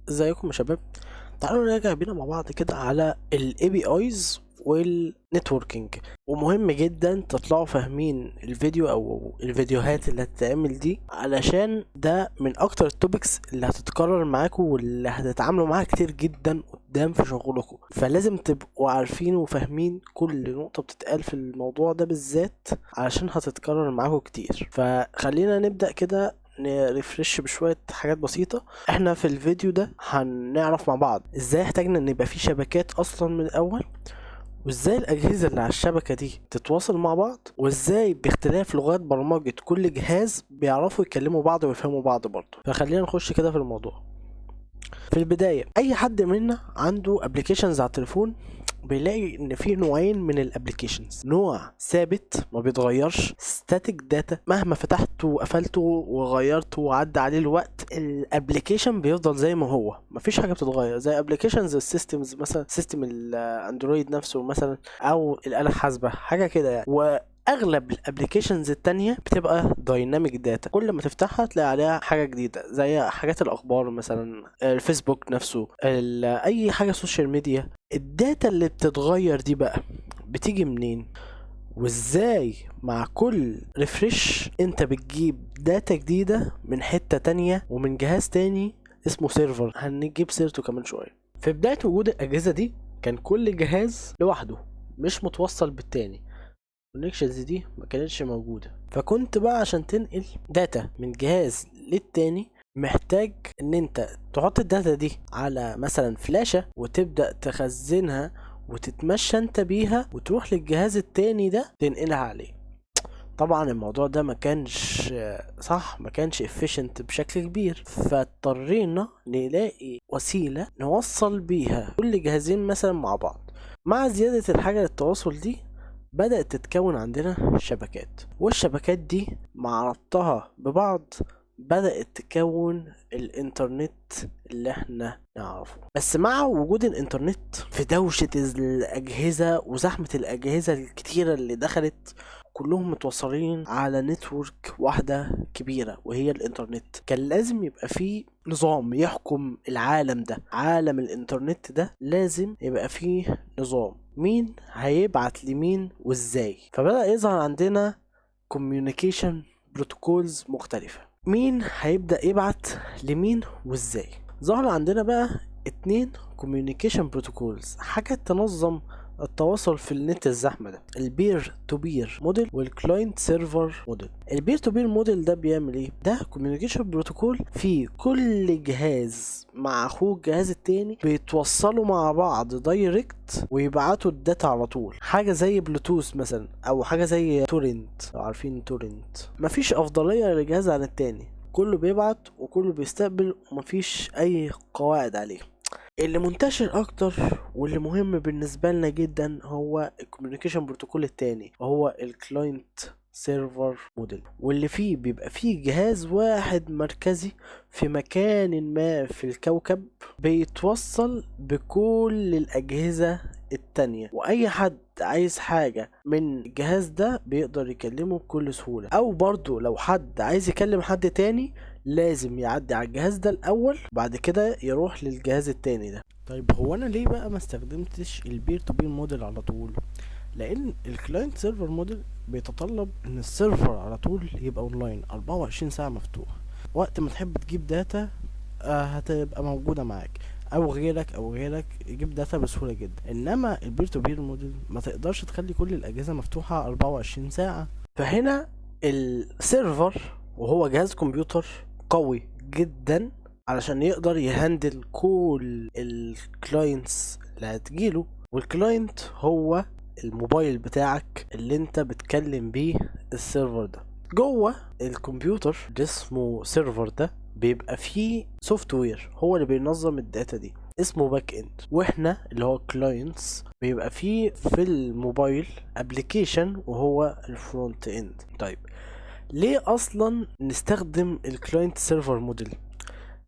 ازيكم يا شباب؟ تعالوا نراجع بينا مع بعض كده على ال APIs والنتوركينج. ومهم جدا تطلعوا فاهمين الفيديو او الفيديوهات اللي هتتعمل دي، علشان ده من اكتر التوبكس اللي هتتكرر معاكم واللي هتتعاملوا معاها كتير جدا قدام في شغلكم، فلازم تبقوا عارفين وفاهمين كل نقطة بتتقال في الموضوع ده بالذات علشان هتتكرر معاكم كتير. فخلينا نبدأ كده نرفرش بشوية حاجات بسيطة. احنا في الفيديو ده هنعرف مع بعض ازاي احتاجنا ان يبقى في شبكات اصلا من الاول، وازاي الاجهزة اللي على الشبكة دي تتواصل مع بعض، وازاي باختلاف لغات برمجة كل جهاز بيعرفوا يكلموا بعض ويفهموا بعض برضه. فخلينا نخش كده في الموضوع. في البداية اي حد منا عنده ابلكيشنز على التليفون بيلاقي ان في نوعين من الابليكيشنز: نوع ثابت ما بيتغيرش ستاتيك داتا، مهما فتحته وقفلته وغيرته وعدى عليه الوقت الابليكيشن بيفضل زي ما هو، مفيش حاجه بتتغير، زي ابليكيشنز السيستمز، مثلا سيستم الاندرويد نفسه مثلا، او الاله الحاسبه، حاجه كده يعني. اغلب الابليكيشنز التانية بتبقى دايناميك داتا، كل ما تفتحها تلاقي عليها حاجة جديدة، زي حاجات الاخبار مثلا، الفيسبوك نفسه، اي حاجة سوشيال ميديا. الداتا اللي بتتغير دي بقى بتيجي منين؟ وازاي مع كل ريفرش انت بتجيب داتا جديدة من حتة تانية ومن جهاز تاني اسمه سيرفر، هنجيب سيرته كمان شوية. في بداية وجود الأجهزة دي كان كل جهاز لوحده مش متوصل بالتاني، الكونكشنز دي ما كانتش موجودة، فكنت بقى عشان تنقل داتا من جهاز للتاني محتاج ان انت تحط الداتا دي على مثلا فلاشة وتبدأ تخزنها وتتمشى انت بيها وتروح للجهاز التاني ده تنقلها عليه. طبعا الموضوع ده ما كانش صح، ما كانش efficient بشكل كبير، فاضطرينا نلاقي وسيلة نوصل بيها كل جهازين مثلا مع بعض. مع زيادة الحاجة للتواصل دي بدأت تتكون عندنا شبكات، والشبكات دي مع ربطها ببعض بدأت تكون الإنترنت اللي احنا نعرفه. بس مع وجود الإنترنت في دوشة الأجهزة وزحمة الأجهزة الكتيرة اللي دخلت، كلهم متوصلين على نتورك واحدة كبيرة وهي الإنترنت، كان لازم يبقى فيه نظام يحكم العالم ده. عالم الإنترنت ده لازم يبقى فيه نظام، مين هيبعت لمين وازاي. فبدأ يظهر عندنا communication protocols مختلفة، مين هيبدأ يبعت لمين وازاي. ظهر عندنا بقى اتنين communication protocols، حاجة تنظم التواصل في النت الزحمة ده: البير تو بير موديل والكلاينت سيرفر موديل. البير تو بير موديل ده بيعمل ايه؟ ده كوميونيكيشن بروتوكول فيه كل جهاز مع اخوه الجهاز التاني بيتوصلوا مع بعض دايركت ويبعتوا الداتا على طول، حاجة زي بلوتوث مثلا او حاجة زي تورنت، لو عارفين تورنت. مفيش افضلية لجهاز عن التاني، كله بيبعت وكله بيستقبل ومفيش اي قواعد عليه. اللي منتشر اكتر واللي مهم بالنسبه لنا جدا هو الكوميونيكيشن بروتوكول التاني، وهو الكلاينت سيرفر موديل، واللي فيه بيبقى فيه جهاز واحد مركزي في مكان ما في الكوكب بيتوصل بكل الأجهزة التانية، وأي حد عايز حاجة من الجهاز ده بيقدر يكلمه بكل سهولة. أو برضو لو حد عايز يكلم حد تاني لازم يعدي على الجهاز ده الاول وبعد كده يروح للجهاز التاني ده. طيب هو انا ليه بقى ما استخدمتش البير تو بير موديل على طول؟ لان الكلاينت سيرفر موديل بيتطلب ان السيرفر على طول يبقى اونلاين 24 ساعة مفتوح، وقت ما تحب تجيب داتا هتبقى موجودة معاك، او غيرك يجيب داتا بسهولة جدا. انما البير تو بير موديل ما تقدرش تخلي كل الاجهزة مفتوحة 24 ساعة. فهنا السيرفر وهو جهاز كمبيوتر قوي جدا علشان يقدر يهندل كل الكلاينتس اللي هتجيله، والكلاينت هو الموبايل بتاعك اللي انت بتكلم بيه السيرفر ده. جوه الكمبيوتر اللي اسمه سيرفر ده بيبقى فيه سوفت وير هو اللي بينظم الداتا دي اسمه باك اند، واحنا اللي هو كلاينتس بيبقى فيه في الموبايل ابلكيشن وهو الفرونت اند. طيب ليه اصلا نستخدم الكلاينت سيرفر موديل؟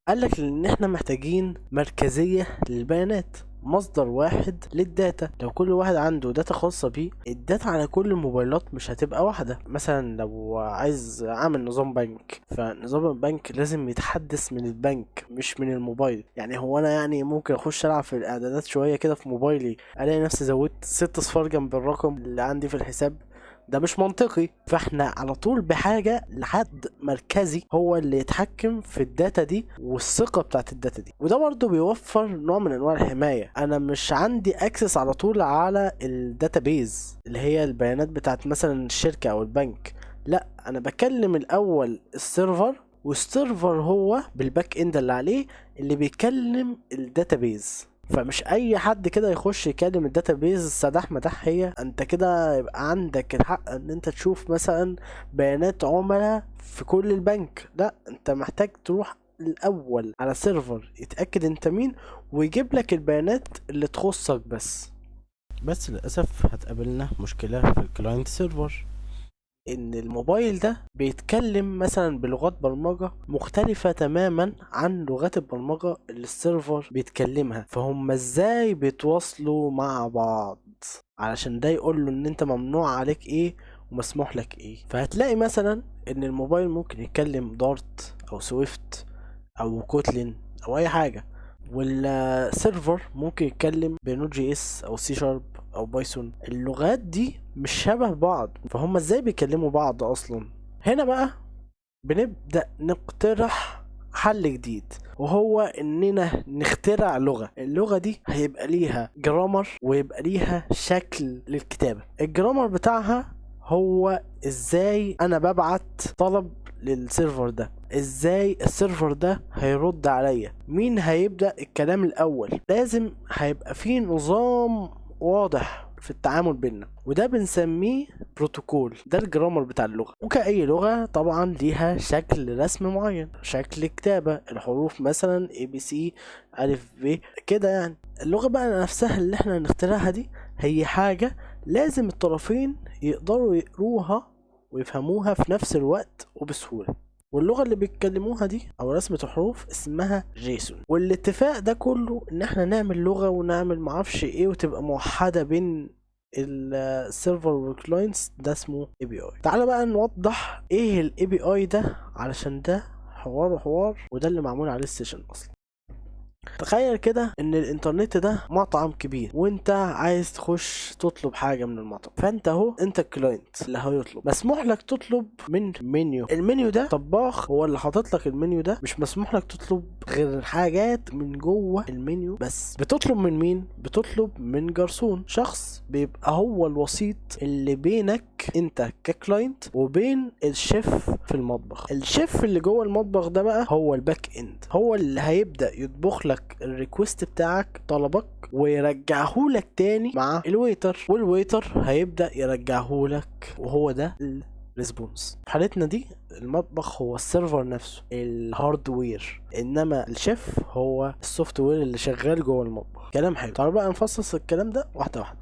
قالك لان احنا محتاجين مركزية للبيانات، مصدر واحد للداتا. لو كل واحد عنده داتا خاصة بيه، الداتا على كل الموبايلات مش هتبقى واحدة. مثلا لو عايز اعمل نظام بنك، فنظام البنك لازم يتحدث من البنك مش من الموبايل. يعني هو انا يعني ممكن اخش العب في الاعدادات شوية كده في موبايلي، الاقي نفسي زودت 6 صفار جنب الرقم اللي عندي في الحساب. ده مش منطقي. فاحنا على طول بحاجة لحد مركزي هو اللي يتحكم في الداتا دي والثقة بتاعت الداتا دي. وده برضه بيوفر نوع من انواع الحماية. انا مش عندي اكسس على طول على الداتابيز اللي هي البيانات بتاعت مثلا الشركة او البنك. لا، انا بكلم الاول السيرفر، والسيرفر هو بالباك اند اللي عليه اللي بيكلم الداتابيز. فمش اي حد كده يخش يكلم الداتابيز سداح مداح. هي انت كده يبقى عندك الحق ان انت تشوف مثلا بيانات عملاء في كل البنك. لا، انت محتاج تروح الاول على سيرفر يتأكد انت مين، ويجيب لك البيانات اللي تخصك بس للأسف هتقابلنا مشكلة في الكلاينت سيرفر، ان الموبايل ده بيتكلم مثلا بلغات برمجة مختلفة تماما عن لغات البرمجة اللي السيرفر بيتكلمها. فهم ازاي بيتواصلوا مع بعض؟ علشان ده يقول له ان انت ممنوع عليك ايه ومسموح لك ايه. فهتلاقي مثلا ان الموبايل ممكن يتكلم دارت او سويفت او كوتلين او اي حاجة، والسيرفر ممكن يتكلم بنود جي اس او سي شارب او بايثون. اللغات دي مش شبه بعض، فهم ازاي بيكلموا بعض اصلا؟ هنا بقى بنبدأ نقترح حل جديد، وهو اننا نخترع لغة. اللغة دي هيبقى ليها جرامر ويبقى ليها شكل للكتابة. الجرامر بتاعها هو ازاي انا ببعت طلب للسيرفر ده، ازاي السيرفر ده هيرد عليا، مين هيبدأ الكلام الاول. لازم هيبقى فيه نظام واضح في التعامل بيننا، وده بنسميه بروتوكول. ده الجرامر بتاع اللغة. وكأي لغة طبعا ليها شكل رسم معين، شكل كتابة الحروف مثلا ABC ألف ب كده. يعني اللغة بقى نفسها اللي احنا هنخترعها دي هي حاجة لازم الطرفين يقدروا يقروها ويفهموها في نفس الوقت وبسهولة. واللغة اللي بيتكلموها دي او رسمة الحروف اسمها جيسون. والاتفاق ده كله ان احنا نعمل لغة ونعمل معرفش ايه وتبقى موحدة بين السيرفر والكلاينتس، ده اسمه اي بي اي. تعالى بقى نوضح ايه الاي بي اي ده، علشان ده حوار وده اللي معمول عليه السيشن اصلا. تخيل كده ان الانترنت ده مطعم كبير، وانت عايز تخش تطلب حاجة من المطعم. فانت اهو انت الكلاينت اللي هيطلب، مسموح لك تطلب من منيو. المنيو ده طباخ هو اللي حاطط لك المنيو ده، مش مسموح لك تطلب غير حاجات من جوه المنيو بس. بتطلب من مين؟ بتطلب من جرسون، شخص بيبقى هو الوسيط اللي بينك انت ككلاينت وبين الشيف في المطبخ. الشيف اللي جوه المطبخ ده بقى هو الباك اند، هو اللي هيبدأ يطبخ لك الريكوست بتاعك، طلبك، ويرجعهولك تاني مع الويتر، والويتر هيبدأ يرجعهولك، وهو ده الريسبونس. في حالتنا دي المطبخ هو السيرفر نفسه الهاردوير، انما الشيف هو السوفت وير اللي شغال جوه المطبخ. كلام حلو. تعالوا بقى نفصص الكلام ده واحده واحده.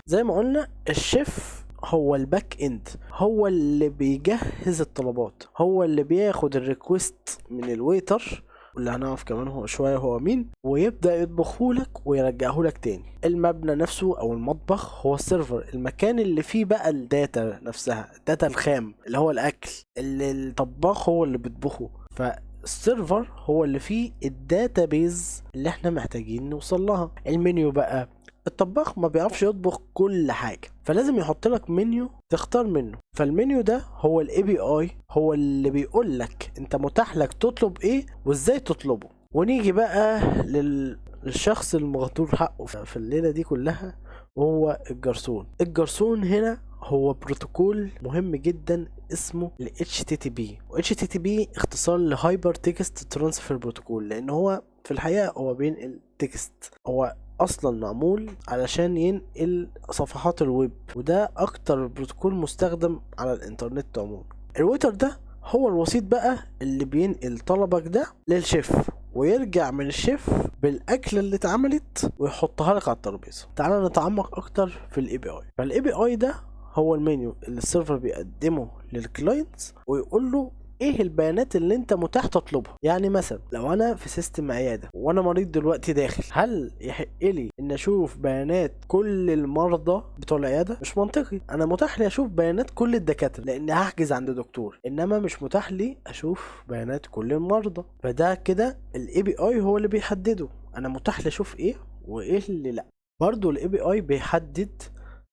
زي ما قلنا الشيف هو الباك اند، هو اللي بيجهز الطلبات، هو اللي بياخد الريكوست من الويتر، واللي هنعرف كمان هو شوية هو مين، ويبدأ يطبخهولك ويرجعهولك تاني. المبنى نفسه او المطبخ هو السيرفر، المكان اللي فيه بقى الداتا نفسها، الداتا الخام اللي هو الاكل اللي الطباخ هو اللي بيطبخه. فالسيرفر هو اللي فيه الداتا بيز اللي احنا محتاجين نوصل لها. المنيو بقى، الطباخ ما بيعرفش يطبخ كل حاجة، فلازم يحط لك منيو تختار منه. فالمنيو ده هو الاي بي اي، هو اللي بيقول لك انت متاح لك تطلب ايه وازاي تطلبه. ونيجي بقى للشخص المغدور حقه في الليلة دي كلها، وهو الجرسون. الجرسون هنا هو بروتوكول مهم جدا اسمه ال HTTP، و HTTP اختصار لهايبر تكست ترانسفير بروتوكول، لان هو في الحقيقة هو بينقل تكست، هو اصلا معمول علشان ينقل صفحات الويب، وده اكتر بروتوكول مستخدم على الانترنت عموما. الويتر ده هو الوسيط بقى اللي بينقل طلبك ده للشيف، ويرجع من الشيف بالاكل اللي اتعملت ويحطها لك على الترابيزه. تعالى نتعمق اكتر في الاي بي اي. فالاي بي اي ده هو المنيو اللي السيرفر بيقدمه للكلاينت ويقول له ايه البيانات اللي انت متاح تطلبها. يعني مثلا لو انا في سيستم عياده وانا مريض دلوقتي داخل، هل يحق لي ان اشوف بيانات كل المرضى بتوع العياده؟ مش منطقي. انا متاح لي اشوف بيانات كل الدكاتره لان هحجز عند دكتور، انما مش متاح لي اشوف بيانات كل المرضى. فده كده الاي بي اي هو اللي بيحدده انا متاح لي اشوف ايه وايه اللي لا. برضو الاي بي اي بيحدد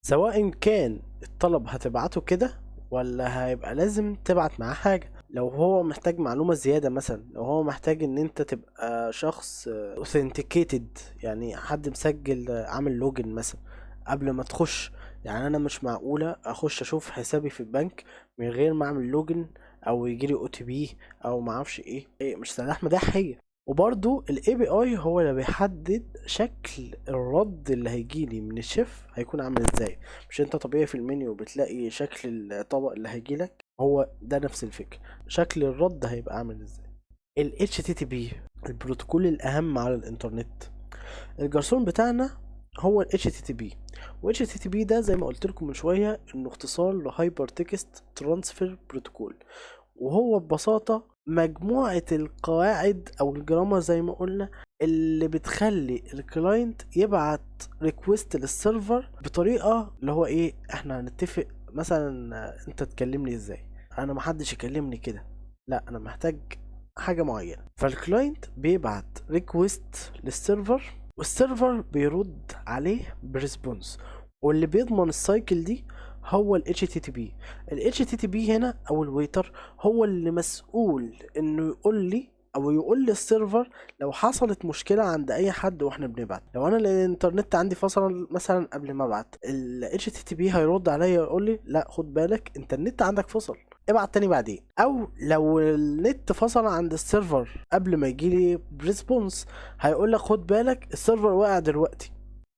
سواء كان الطلب هتبعته كده ولا هيبقى لازم تبعت معاه حاجة. لو هو محتاج معلومة زيادة، مثلا لو هو محتاج ان انت تبقى شخص authenticated، يعني حد مسجل عامل لوجن مثلا قبل ما تخش. يعني انا مش معقولة اخش اشوف حسابي في البنك من غير ما اعمل لوجن او يجيلي او تي بي او معرفش ايه مش سلاح مداح هي. وبرضو الاي بي اي هو اللي بيحدد شكل الرد اللي هيجيلي من الشيف هيكون عامل ازاي. مش انت طبيعي في المنيو بتلاقي شكل الطبق اللي هيجيلك؟ هو ده نفس الفكرة، شكل الرد هيبقى عامل ازاي. ال HTTP البروتوكول الأهم على الإنترنت. الجرسون بتاعنا هو ال HTTP، و HTTP ده زي ما قلت لكم من شوية إنه اختصار لهايبر تكست ترانسفير بروتوكول، وهو ببساطة مجموعة القواعد أو الجرامر زي ما قلنا اللي بتخلي الكلاينت يبعت ريكوست للسيرفر بطريقة اللي هو ايه، احنا هنتفق مثلا انت تكلمني ازاي، انا محدش يكلمني كده، لا انا محتاج حاجة معينة. فالكلاينت بيبعت ريكوست للسيرفر والسيرفر بيرد عليه بريسبونس، واللي بيضمن السايكل دي هو ال HTTP. ال HTTP هنا او الويتر هو اللي مسؤول انه يقول لي او يقول للسيرفر لو حصلت مشكلة عند اي حد واحنا بنبعت. لو انا الانترنت عندي فصل مثلا قبل ما ابعت، ال HTTP هيرد عليا ويقول لي لا خد بالك انت النت عندك فصل، ابعت تاني بعدين. او لو النت فصل عند السيرفر قبل ما يجيلي بريسبونس هيقول لك خد بالك السيرفر واقع دلوقتي.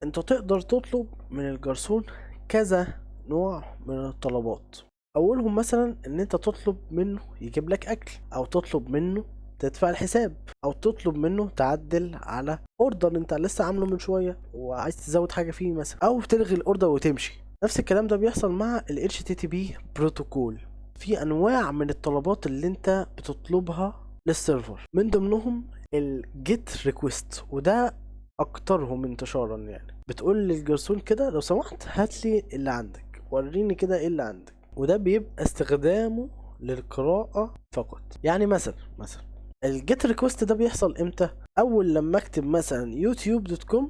انت تقدر تطلب من الجرسون كذا نوع من الطلبات. اولهم مثلا ان انت تطلب منه يجيب لك اكل، او تطلب منه تدفع الحساب، او تطلب منه تعدل على اوردر انت لسه عامله من شويه وعايز تزود حاجه فيه مثلا، او تلغي الاوردر وتمشي. نفس الكلام ده بيحصل مع ال HTTP بروتوكول. في انواع من الطلبات اللي انت بتطلبها للسيرفر، من ضمنهم الجيت ريكوست، وده اكترهم انتشارا. يعني بتقول للجرسون كده لو سمحت هات لي اللي عندك، وريني كده ايه اللي عندك، وده بيبقى استخدامه للقراءة فقط. يعني مثلا الجيت ريكوست ده بيحصل امتى؟ اول لما اكتب مثلا youtube.com،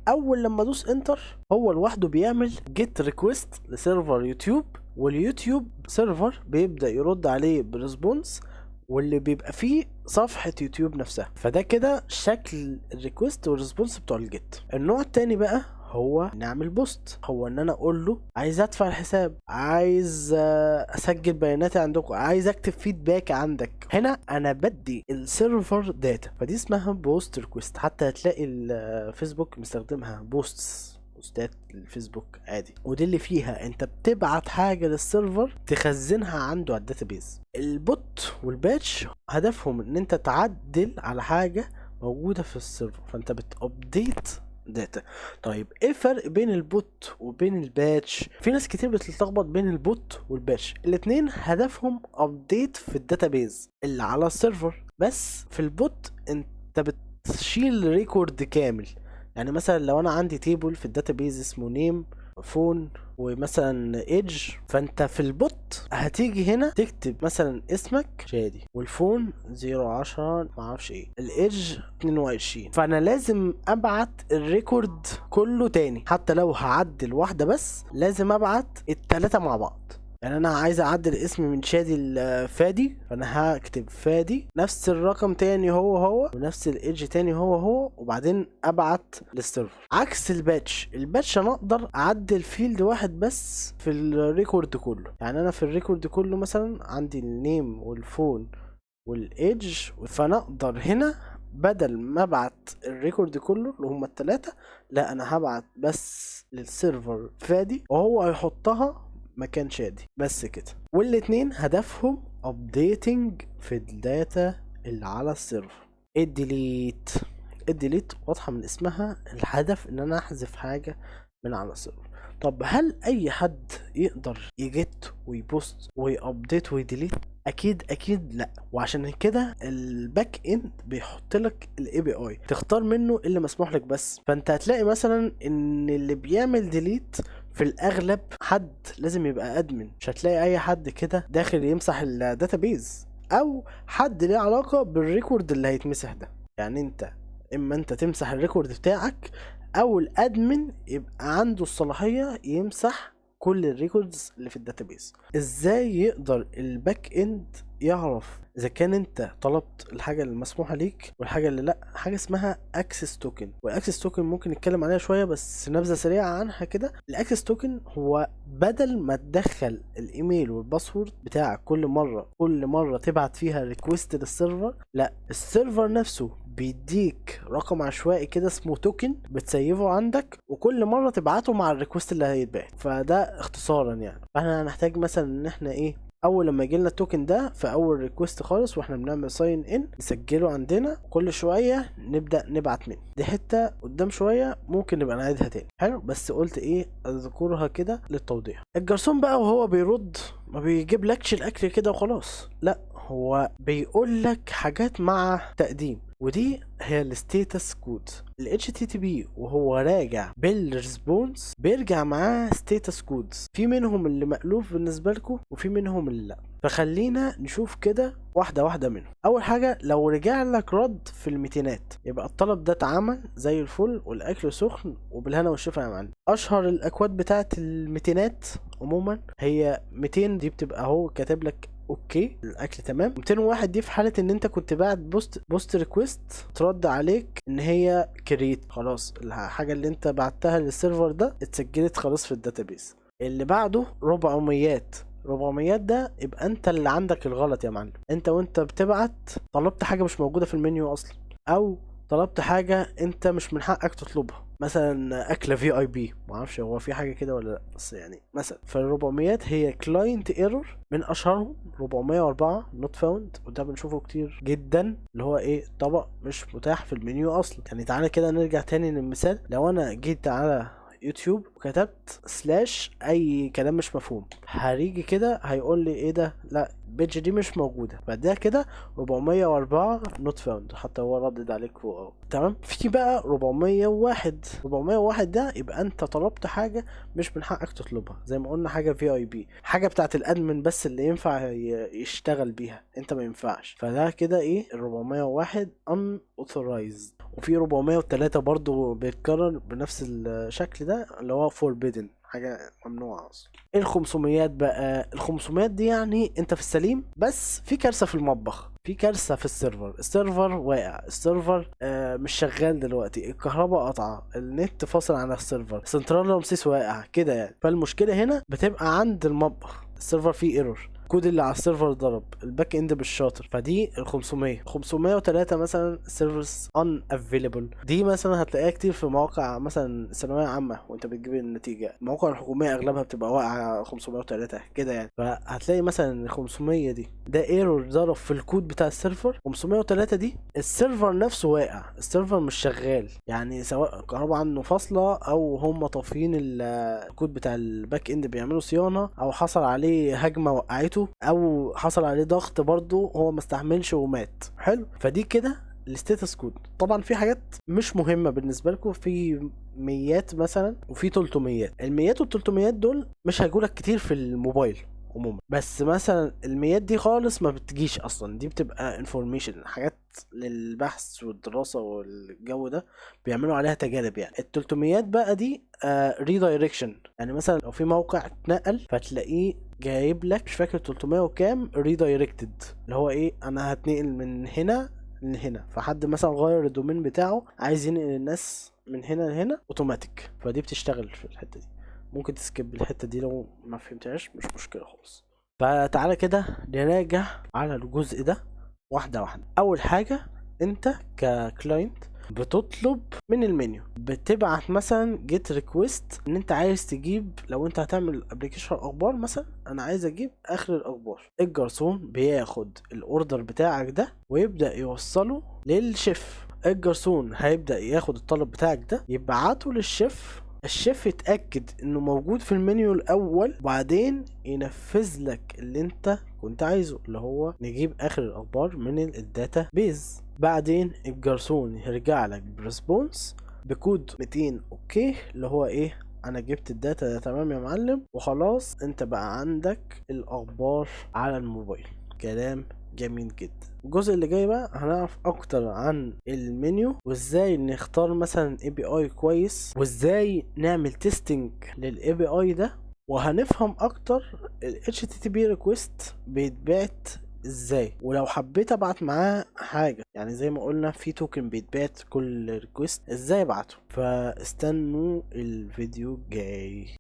اول لما ادوس انتر هو لوحده بيعمل جيت ريكوست لسيرفر يوتيوب، واليوتيوب سيرفر بيبدأ يرد عليه بريسبونس واللي بيبقى فيه صفحة يوتيوب نفسها. فده كده شكل الريكوست والريسبونس بتوع الجيت. النوع التاني بقى هو نعمل بوست، هو ان انا اقول له عايز ادفع الحساب، عايز اسجل بياناتي عندكم، عايز اكتب فيدباك عندك. هنا انا بدي السيرفر داتا، فدي اسمها بوست ريكوست. حتى هتلاقي الفيسبوك مستخدمها بوستات الفيسبوك عادي، ودي اللي فيها انت بتبعت حاجه للسيرفر تخزنها عنده على الداتابيز. البوت والباتش هدفهم ان انت تعدل على حاجه موجوده في السيرفر، فانت بتابديت داتا. طيب ايه الفرق بين البوت وبين الباتش؟ في ناس كتير بتتلخبط بين البوت والباتش. الاتنين هدفهم ابديت في الداتابيز اللي على السيرفر، بس في البوت انت بتشيل ريكورد كامل. يعني مثلا لو انا عندي تيبل في الداتابيز اسمه نيم فون ومثلا ايدج، فانت في البوت هتيجي هنا تكتب مثلا اسمك شادي والفون 010 معرفش ايه الايدج 22، فانا لازم ابعت الريكورد كله تاني. حتى لو هعدل واحدة بس لازم ابعت التلاتة مع بعض. يعني انا عايز اعدل اسمي من شادي لفادي، فانا هكتب فادي نفس الرقم تاني هو ونفس الايدج تاني هو وبعدين ابعت للسيرفر. عكس الباتش انا اقدر اعدل فيلد واحد بس في الريكورد كله. يعني انا في الريكورد كله مثلا عندي النيم والفون والايدج، فانا اقدر هنا بدل ما ابعت الريكورد كله اللي هم التلاتة، لا انا هبعت بس للسيرفر فادي وهو هيحطها مكان شادي بس كده. والاتنين هدفهم updating في الداتا اللي على السيرفر. الديليت واضحة من اسمها، الهدف ان انا احذف حاجة من على السيرفر. طب هل اي حد يقدر يجت ويبوست ويابديت ويديليت؟ اكيد لا. وعشان كده الباك اند بيحط لك الاي بي اي تختار منه اللي مسموح لك بس. فانت هتلاقي مثلا ان اللي بيعمل ديليت في الاغلب حد لازم يبقى ادمن، مش هتلاقي اي حد كده داخل يمسح الداتابيز، او حد ليه علاقة بالريكورد اللي هيتمسح ده. يعني انت اما انت تمسح الريكورد بتاعك، او الادمن يبقى عنده الصلاحية يمسح كل الريكوردز اللي في الداتابيز. ازاي يقدر الباك اند يعرف اذا كان انت طلبت الحاجه المسموحه ليك والحاجه اللي لا؟ حاجه اسمها اكسس توكن، والاكسس توكن ممكن نتكلم عليها شويه بس نبذه سريعه عنها كده. الاكسس توكن هو بدل ما تدخل الايميل والباسورد بتاعك كل مره تبعت فيها ريكويست للسيرفر، لا، السيرفر نفسه بيديك رقم عشوائي كده اسمه توكن بتسيفه عندك، وكل مره تبعته مع الريكوست اللي هيتبعت. فده اختصارا يعني. فاحنا هنحتاج مثلا ان احنا ايه، اول لما يجيلنا التوكن ده في اول ريكوست خالص واحنا بنعمل ساين ان نسجله عندنا، كل شويه نبدا نبعت منه. دي حته قدام شويه ممكن نبقى نعيدها تاني، حلو، بس قلت ايه اذكرها كده للتوضيح. الجرسون بقى وهو بيرد ما بيجيب لكش الاكل كده وخلاص، لا، هو بيقول لك حاجات مع تقديم، ودي هي الستيتس كود. ال HTTP وهو راجع بالريسبونس بيرجع معاه ستيتس كودز، في منهم اللي مألوف بالنسبة لكم وفي منهم اللي لا. فخلينا نشوف كده واحدة واحدة منهم. أول حاجة، لو رجع لك رد في الميتينات يبقى الطلب ده اتعمل زي الفل والأكل سخن وبالهنا والشفا يا معلم. أشهر الأكواد بتاعت الميتينات عموما هي 200، دي بتبقى هو كاتب لك اوكي الاكل تمام. 201 دي في حاله ان انت كنت باعت بوست ريكويست ترد عليك ان هي كريت، خلاص الحاجه اللي انت بعتها للسيرفر ده اتسجلت خلاص في الداتابيس. اللي بعده 400 ده يبقى انت اللي عندك الغلط يا معلم. انت وانت بتبعت طلبت حاجه مش موجوده في المنيو اصلا، او طلبت حاجه انت مش من حقك تطلبها، مثلا اكله في اي بي، معرفش هو في حاجه كده ولا لا، بس يعني مثلا. فال400 هي كلاينت ايرور، من اشهرهم 404 نوت فاوند، وده بنشوفه كتير جدا، اللي هو ايه، طبق مش متاح في المنيو اصلا. يعني تعالى كده نرجع تاني للمثال. لو انا جيت على يوتيوب وكتبت سلاش اي كلام مش مفهوم، هيجي كده هيقول لي ايه ده، لا البيج دي مش موجوده، فده كده 404 نوت فاوند، حتى هو ردد عليك فوق اهو، تمام. في بقى 401 ده يبقى انت طلبت حاجه مش من حقك تطلبها، زي ما قلنا حاجه في اي بي، حاجه بتاعت الادمن بس اللي ينفع يشتغل بيها، انت ما ينفعش. فده كده ايه، ال 401 unauthorized. وفي 403 برضو بيتكرر بنفس الشكل ده، اللي هو forbidden، حاجة ممنوعة أصلا. ال 500 بقى، ال 500 دي يعني أنت في السليم، بس في كارثة في المطبخ، في كارثة في السيرفر واقع، السيرفر مش شغال دلوقتي، الكهرباء قطعة، النت فاصل عن السيرفر، سنترال رمسيس واقع كده يعني. فالمشكلة هنا بتبقى عند المطبخ، السيرفر فيه ايرور، الكود اللي على السيرفر ضرب، الباك اند بالشاطر. فدي ال 500. 503 مثلا سيرفيس ان افيلبل، دي مثلا هتلاقيها كتير في مواقع مثلا ثانويه عامه وانت بتجيب النتيجه، المواقع الحكوميه اغلبها بتبقى واقعه 503 كده يعني. فهتلاقي مثلا ال 500 دي ده ايرور ضرب في الكود بتاع السيرفر. 503 دي السيرفر نفسه واقع، السيرفر مش شغال، يعني سواء الكهرباء عنه فاصله او هم طافيين الكود بتاع الباك اند بيعملوا صيانه، او حصل عليه هجمه وقعته، او حصل عليه ضغط برضو هو ما استحملش ومات. حلو، فدي كده الستاتس كود. طبعا في حاجات مش مهمه بالنسبه لكم، في ميات مثلا وفي 300. الميات وال300 دول مش هيجولك كتير في الموبايل عموما، بس مثلا الميات دي خالص ما بتجيش اصلا، دي بتبقى انفورميشن، حاجات للبحث والدراسه والجو ده، بيعملوا عليها تجارب يعني. ال300 بقى دي ريدايركشن، يعني مثلا لو في موقع اتنقل فتلاقيه جايب لك مش فاكر 300 وكام ريدايركتد، اللي هو ايه، انا هتنقل من هنا لهنا، فحد مثلا غير الدومين بتاعه عايز ينقل الناس من هنا لهنا اوتوماتيك، فدي بتشتغل في الحته دي. ممكن تسكيب الحته دي لو ما فهمتهاش، مش مشكله خالص. فتعالى كده نراجع على الجزء ده واحده واحده. اول حاجه، انت ككلاينت بتطلب من المنيو، بتبعت مثلا جيت ريكويست ان انت عايز تجيب، لو انت هتعمل ابلكيشن اخبار مثلا، انا عايز اجيب اخر الاخبار. الجرسون بياخد الاوردر بتاعك ده ويبدا يوصله للشيف. الجرسون هيبدا ياخد الطلب بتاعك ده يبعته للشيف الشيف يتأكد انه موجود في المنيو الاول، وبعدين ينفذ لك اللي انت كنت عايزه، اللي هو نجيب اخر الاخبار من الداتا بيز. بعدين الجرسون يرجع لك بريسبونس بكود 200 اوكي، اللي هو ايه، انا جبت الداتا ده تمام يا معلم، وخلاص انت بقى عندك الاخبار على الموبايل. كلام جميل جدا. الجزء اللي جاي بقى هنعرف اكتر عن المنيو، وازاي نختار مثلا اي بي اي كويس، وازاي نعمل تيستنج للاي بي اي ده، وهنفهم اكتر ال HTTP request بيتبعت ازاي، ولو حبيت ابعت معاه حاجة، يعني زي ما قلنا في توكن بيتبعت كل ريكوست، ازاي ابعته. فاستنوا الفيديو الجاي.